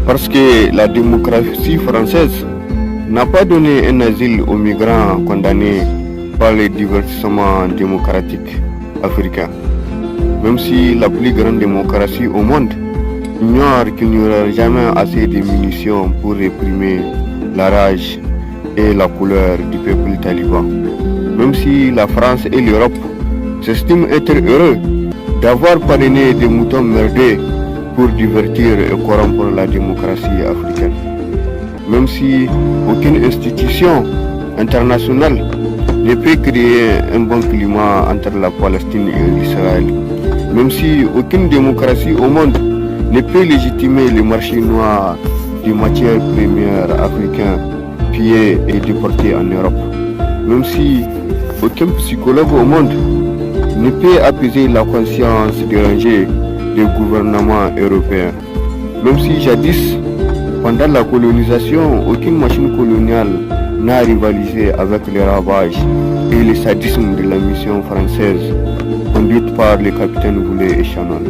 Parce que la démocratie française n'a pas donné un asile aux migrants condamnés par les divertissements démocratiques africains. Même si la plus grande démocratie au monde ignore qu'il n'y aura jamais assez de munitions pour réprimer la rage et la couleur du peuple taliban. Même si la France et l'Europe s'estiment être heureux d'avoir parrainé des moutons merdés pour divertir et corrompre la démocratie africaine. Même si aucune institution internationale ne peut créer un bon climat entre la Palestine et l'Israël. Même si aucune démocratie au monde ne peut légitimer le marché noir des matières premières africaines pillées et déportées en Europe. Même si aucun psychologue au monde ne peut apaiser la conscience dérangée des gouvernements européens. Même si jadis, pendant la colonisation, aucune machine coloniale n'a rivalisé avec les ravages et le sadisme de la mission française conduite par les capitaines Boulet et Shannon.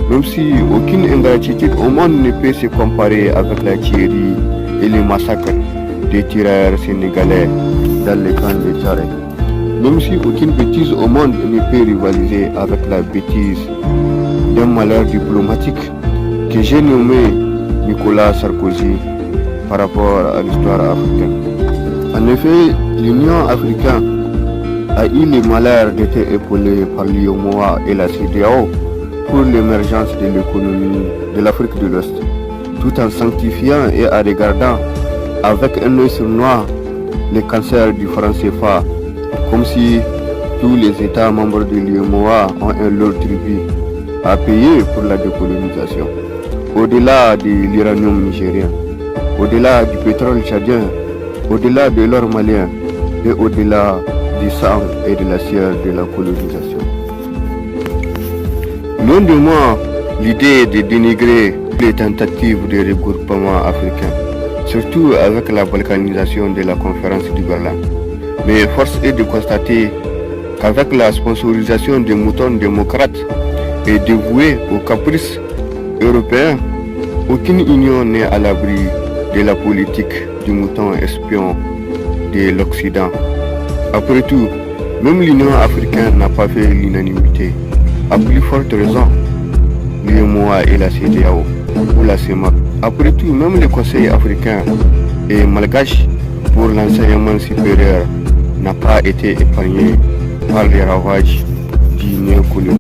Même si aucune ingratitude au monde ne peut se comparer avec la tuerie et les massacres des tirailleurs sénégalais dans les camps de Tchare. Même si aucune bêtise au monde ne peut rivaliser avec la bêtise d'un malheur diplomatique que j'ai nommé Nicolas Sarkozy par rapport à l'histoire africaine. En effet, l'Union africaine a eu le malheur d'être épaulée par l'UEMOA et la CEDEAO pour l'émergence de l'économie de l'Afrique de l'Ouest, tout en sanctifiant et en regardant avec un œil sournois les cancers du franc CFA, comme si tous les États membres de l'UEMOA ont un lot tribut à payer pour la décolonisation. Au-delà de l'uranium nigérien, au-delà du pétrole tchadien, au-delà de l'or malien et au-delà du sang et de la sueur de la colonisation. Loin de moi l'idée de dénigrer les tentatives de regroupement africain, surtout avec la balkanisation de la conférence du Berlin. Mais force est de constater qu'avec la sponsorisation des moutons démocrates et dévoués aux caprices européens, aucune union n'est à l'abri de la politique du mouton espion de l'Occident. Après tout, même l'Union africaine n'a pas fait l'unanimité. À plus forte raison, l'UEMOA et la CEDEAO ou la CEMAC. Après tout, même le Conseil africain et malgache pour l'enseignement supérieur n'a pas été épargné par les ravages du néocolonialisme.